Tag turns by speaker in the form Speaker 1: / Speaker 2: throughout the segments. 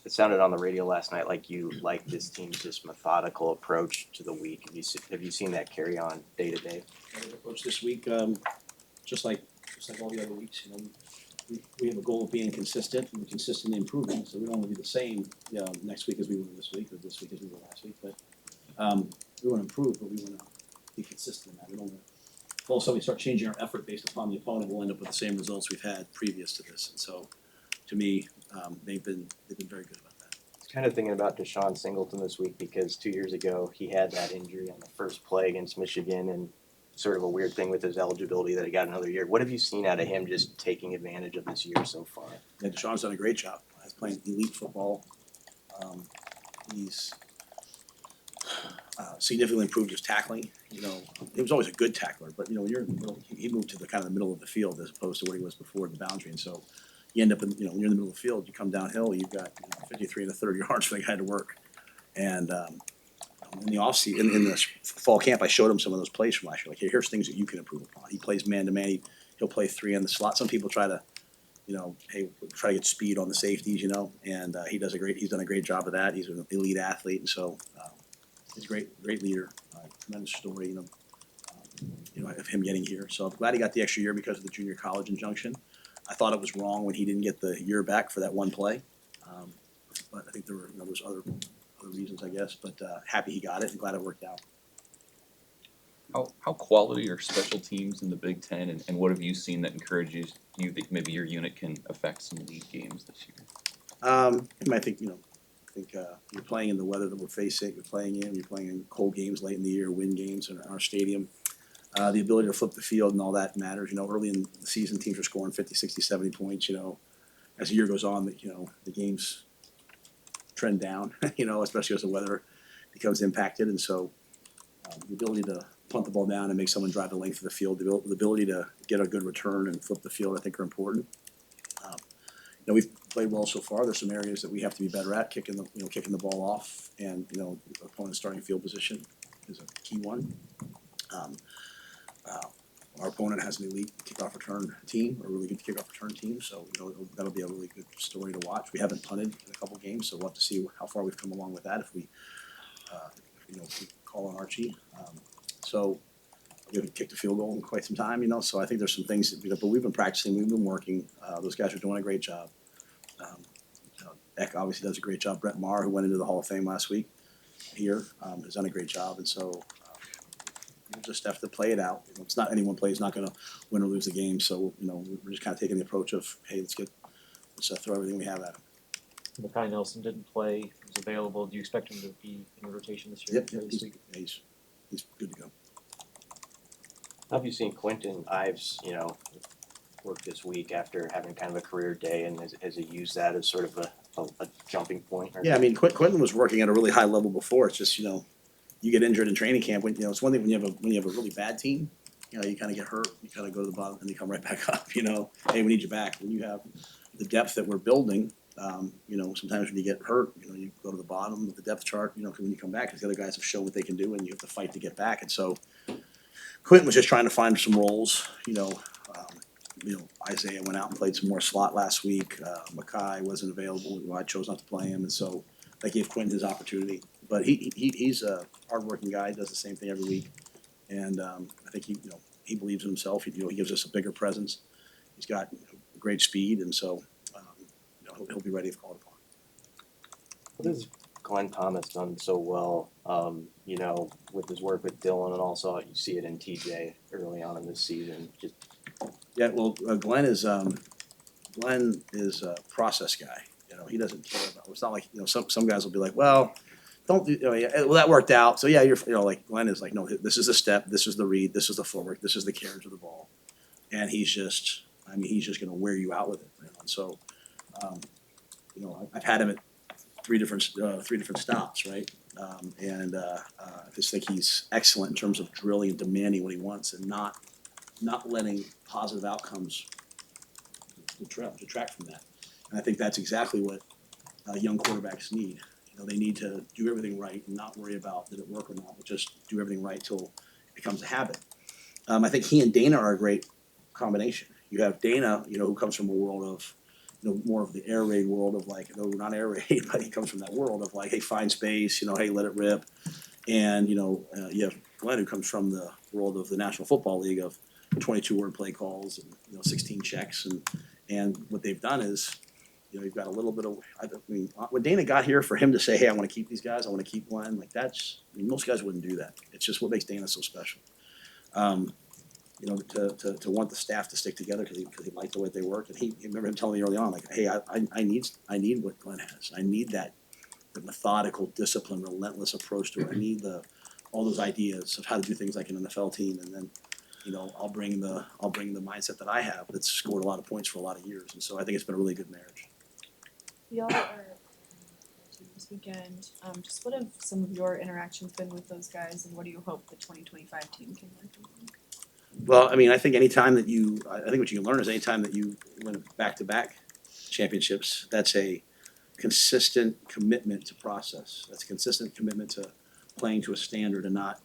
Speaker 1: it sounded on the radio last night like you like this team's just methodical approach to the week. Have you seen that carry on day to day?
Speaker 2: Our approach this week, just like all the other weeks, we have a goal of being consistent and consistently improving. So we don't want to be the same next week as we were this week or this week as we were last week. But we want to improve, but we want to be consistent in that. We don't want to all of a sudden we start changing our effort based upon the opponent. We'll end up with the same results we've had previous to this. And so, to me, they've been very good about that.
Speaker 1: I was kind of thinking about Deshaun Singleton this week because 2 years ago he had that injury on the first play against Michigan and sort of a weird thing with his eligibility that he got another year. What have you seen out of him just taking advantage of this year so far?
Speaker 2: Yeah, Deshaun's done a great job. He's playing elite football. He's significantly improved his tackling. He was always a good tackler, but when you're in the middle, he moved to the kind of the middle of the field as opposed to where he was before the boundary. And so you end up in when you're in the middle of the field, you come downhill, you've got 53 and a third yards for the guy to work. And in the offseason, in the fall camp, I showed him some of those plays from last year. Like, hey, here's things that you can improve upon. He plays man to man. He'll play 3 in the slot. Some people try to, try to get speed on the safeties, and he's done a great job of that. He's an elite athlete, and so he's a great leader. Tremendous story, of him getting here. So I'm glad he got the extra year because of the junior college injunction. I thought it was wrong when he didn't get the year back for that one play, but I think there was other reasons, I guess. But happy he got it and glad it worked out.
Speaker 3: How quality are special teams in the Big Ten, and what have you seen that encourages you that maybe your unit can affect some league games this year?
Speaker 2: I think you're playing in the weather that we're facing. You're playing in cold games late in the year, wind games in our stadium. The ability to flip the field and all that matters. Early in the season, teams are scoring 50, 60, 70 points. As the year goes on, the games trend down. Especially as the weather becomes impacted, and so the ability to punt the ball down and make someone drive the length of the field, the ability to get a good return and flip the field, I think are important. We've played well so far. There's some areas that we have to be better at. Kicking the ball off, and opponent's starting field position is a key one. Our opponent has an elite kickoff return team, a really good kickoff return team. So that'll be a really good story to watch. We haven't punted in a couple games, so we'll have to see how far we've come along with that. If we call on Archie, so we haven't kicked a field goal in quite some time. So I think there's some things but we've been practicing, we've been working. Those guys are doing a great job. Eck obviously does a great job. Brett Maher, who went into the Hall of Fame last week here, has done a great job, and so we'll just have to play it out. It's not any one play is not going to win or lose the game. So we're just kind of taking the approach of, hey, let's throw everything we have at him.
Speaker 4: Makai Nelson didn't play; he was available. Do you expect him to be in rotation this year?
Speaker 2: Yep, he's good to go.
Speaker 1: How have you seen Quentin Ives, work this week after having kind of a career day, and has he used that as sort of a jumping point?
Speaker 2: Yeah, I mean, Quentin was working at a really high level before. It's just you get injured in training camp. When it's one thing when you have a really bad team, you kind of get hurt, you kind of go to the bottom, and you come right back up. Hey, we need you back. When you have the depth that we're building, sometimes when you get hurt, you go to the bottom of the depth chart. When you come back, because the other guys have shown what they can do, and you have to fight to get back. And so, Quentin was just trying to find some roles. Isaiah went out and played some more slot last week. Makai wasn't available. I chose not to play him, and so that gave Quentin his opportunity. But he's a hardworking guy. Does the same thing every week, and I think he believes in himself. He gives us a bigger presence. He's got great speed, and so he'll be ready if called upon.
Speaker 1: What has Glenn Thomas done so well? With his work with Dylan, and also you see it in TJ early on in this season.
Speaker 2: Glenn is a process guy. He doesn't care about. It's not like some guys will be like, well, don't do. Well, that worked out. So yeah, like Glenn is like, no, this is the step, this is the read, this is the footwork, this is the carriage of the ball, and he's just going to wear you out with it. And so, I've had him at three different stops, right? I just think he's excellent in terms of drilling and demanding what he wants, and not letting positive outcomes detract from that. And I think that's exactly what young quarterbacks need. They need to do everything right and not worry about did it work or not, but just do everything right till it becomes a habit. I think he and Dana are a great combination. You have Dana, who comes from a world of, more of the air raid world of like, no, not air raid, but he comes from that world of like, hey, find space, hey, let it rip. And, you have Glenn who comes from the world of the National Football League of 22-word play calls and, 16 checks. And what they've done is, you've got a little bit of, when Dana got here, for him to say, hey, I want to keep these guys, I want to keep Glenn, like most guys wouldn't do that. It's just what makes Dana so special. To want the staff to stick together because he liked the way they worked. And he remember him telling me early on, like, hey, I need what Glenn has. I need the methodical, disciplined, relentless approach to it. I need all those ideas of how to do things like an NFL team, and then, I'll bring the mindset that I have that's scored a lot of points for a lot of years. And so I think it's been a really good marriage.
Speaker 5: Y'all are this weekend. Just what have some of your interactions been with those guys, and what do you hope the 2025 team can learn from them?
Speaker 2: Well, I think anytime that I think what you can learn is anytime that you win back-to-back championships, that's a consistent commitment to process. That's a consistent commitment to playing to a standard and not,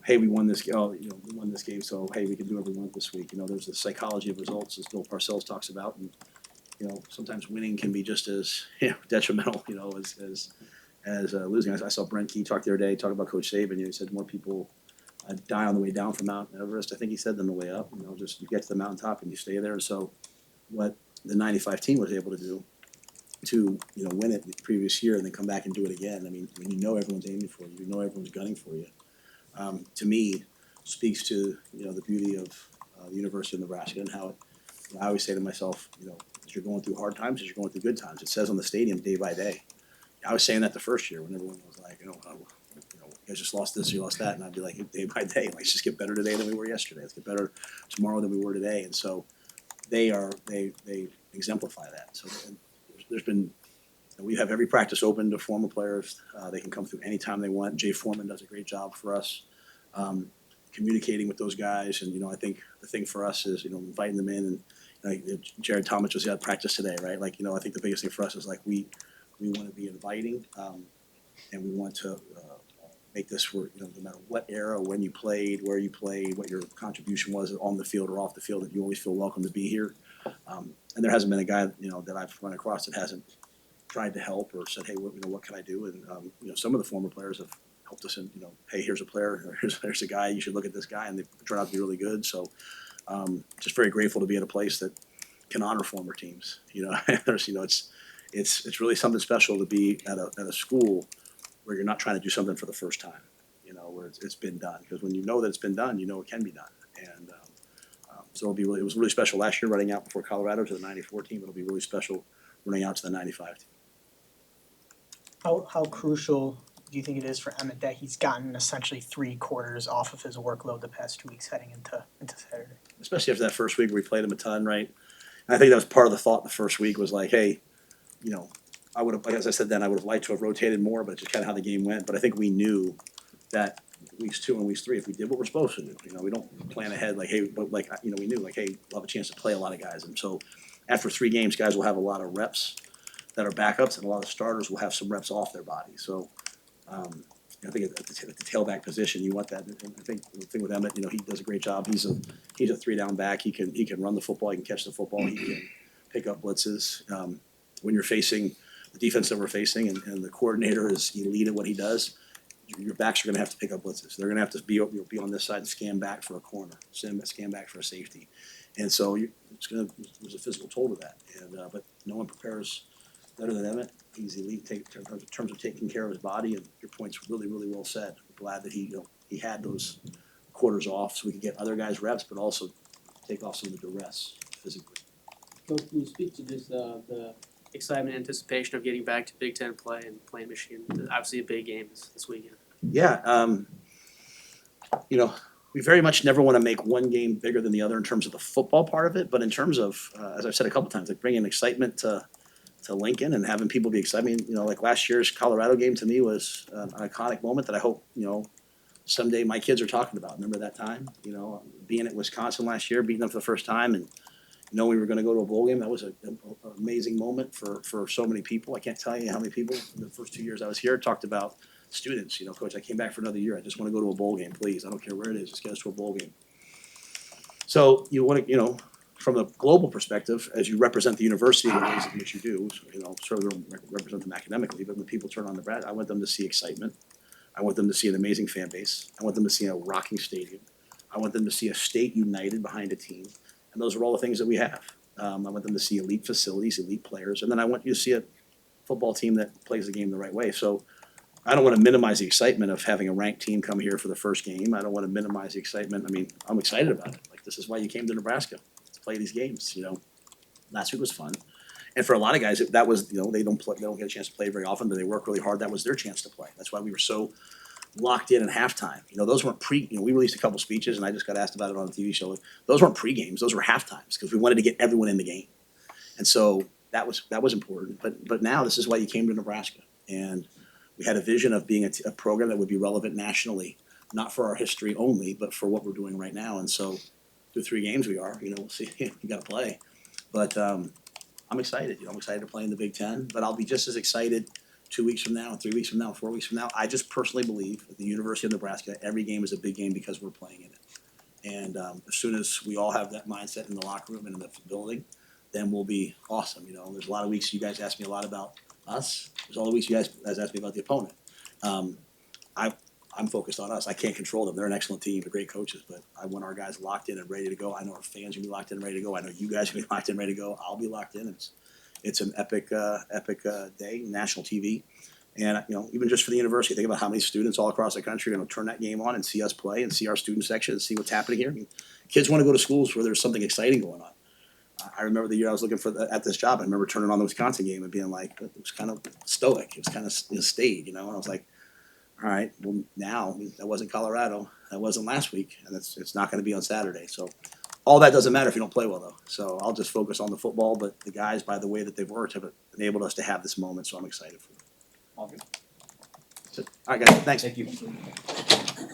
Speaker 2: hey, we won this game, so hey, we can do whatever we want this week. There's the psychology of results, as Bill Parcells talks about, and sometimes winning can be just as detrimental, as losing. I saw Brent Key talk the other day, talk about Coach Saban. He said more people die on the way down from Mount Everest, I think he said, than the way up. Just you get to the mountaintop and you stay there. And so what the 95 team was able to do to, win it the previous year and then come back and do it again. I mean, when everyone's aiming for you, everyone's gunning for you, to me, speaks to, the beauty of the University of Nebraska and how I always say to myself, as you're going through hard times, as you're going through good times. It says on the stadium day by day. I was saying that the first year when everyone was like, you guys just lost this, you lost that, and I'd be like, day by day, let's just get better today than we were yesterday. Let's get better tomorrow than we were today. And so they exemplify that. So there's been, we have every practice open to former players. They can come through anytime they want. Jay Foreman does a great job for us, communicating with those guys. And I think the thing for us is inviting them in. And Jared Thomas was at practice today, right? Like I think the biggest thing for us is like we want to be inviting, and we want to make this work. No matter what era, when you played, where you played, what your contribution was on the field or off the field, that you always feel welcome to be here. And there hasn't been a guy that I've run across that hasn't tried to help or said, hey, what can I do? And some of the former players have helped us in, hey, here's a player, or here's a guy, you should look at this guy, and they turn out to be really good. So just very grateful to be at a place that can honor former teams. It's really something special to be at a school where you're not trying to do something for the first time, where it's been done. Because when you know that it's been done, it can be done. And so it was really special last year running out before Colorado to the 94 team. It'll be really special running out to the 95 team.
Speaker 6: How crucial do you think it is for Emmett that he's gotten essentially 3 quarters off of his workload the past 2 weeks heading into Saturday?
Speaker 2: Especially after that first week where we played him a ton, right? And I think that was part of the thought the first week was like, hey, I would have, as I said then, I would have liked to have rotated more, but just kind of how the game went. But I think we knew that weeks 2 and weeks 3, if we did what we're supposed to do, we don't plan ahead like, hey, but like, we knew like, hey, we'll have a chance to play a lot of guys. And so after 3 games, guys will have a lot of reps that are backups, and a lot of starters will have some reps off their body. So I think at the tailback position, you want that. And I think the thing with Emmett, he does a great job. He's a 3-down back. He can run the football. He can catch the football. He can pick up blitzes. When you're facing the defense that we're facing, and the coordinator is elite at what he does, your backs are going to have to pick up blitzes. They're going to have to be on this side and scan back for a corner, scan back for a safety, and so there's a physical toll to that. And but no one prepares better than Emmett. He's elite in terms of taking care of his body. And your point's really, really well said. I'm glad that he had those quarters off so we could get other guys reps, but also take off some of the duress physically.
Speaker 7: Coach, can you speak to just the excitement and anticipation of getting back to Big Ten play and playing Michigan? Obviously a big game this weekend.
Speaker 2: Yeah, we very much never want to make one game bigger than the other in terms of the football part of it, but in terms of, as I've said a couple times, like bringing excitement to Lincoln and having people be excited. I mean, like last year's Colorado game to me was an iconic moment that I hope, someday my kids are talking about. Remember that time? Being at Wisconsin last year, beating them for the first time, and we were going to go to a bowl game. That was an amazing moment for so many people. I can't tell you how many people in the first 2 years I was here talked about students. Coach, I came back for another year. I just want to go to a bowl game, please. I don't care where it is. Just get us to a bowl game. So you want to, from a global perspective, as you represent the university in the ways in which you do, certainly don't represent them academically, but when people turn on the Brad, I want them to see excitement. I want them to see an amazing fan base. I want them to see a rocking stadium. I want them to see a state united behind a team. And those are all the things that we have. I want them to see elite facilities, elite players, and then I want you to see a football team that plays the game the right way. So I don't want to minimize the excitement of having a ranked team come here for the first game. I don't want to minimize the excitement. I mean, I'm excited about it. Like, this is why you came to Nebraska, to play these games, Last week was fun. And for a lot of guys, that was, they don't get a chance to play very often, but they work really hard. That was their chance to play. That's why we were so locked in at halftime. Those weren't we released a couple speeches, and I just got asked about it on a TV show. Those weren't pre-games, those were halftimes, because we wanted to get everyone in the game. And so that was important. But now this is why you came to Nebraska. And we had a vision of being a program that would be relevant nationally, not for our history only, but for what we're doing right now. And so through 3 games we are, we'll see, we got to play. But I'm excited. I'm excited to play in the Big Ten, but I'll be just as excited 2 weeks from now, 3 weeks from now, 4 weeks from now. I just personally believe at the University of Nebraska, every game is a big game because we're playing in it. And as soon as we all have that mindset in the locker room and in the building, then we'll be awesome. There's a lot of weeks you guys ask me a lot about us. There's all the weeks you guys ask me about the opponent. I'm focused on us. I can't control them. They're an excellent team, they're great coaches, but I want our guys locked in and ready to go. I know our fans will be locked in and ready to go. I know you guys will be locked in and ready to go. I'll be locked in. It's an epic day, national TV. And even just for the university, think about how many students all across the country are going to turn that game on and see us play and see our student section and see what's happening here. I mean, kids want to go to schools where there's something exciting going on. I remember the year I was looking at this job. I remember turning on the Wisconsin game and being like, it was kind of stoic. It was kind of staid, And I was like, all right, well, now that wasn't Colorado. That wasn't last week, and it's not going to be on Saturday. So all that doesn't matter if you don't play well, though. So I'll just focus on the football. But the guys, by the way that they've worked, have enabled us to have this moment. So I'm excited for them.
Speaker 3: All good.
Speaker 2: All right, guys. Thanks.
Speaker 3: Thank you.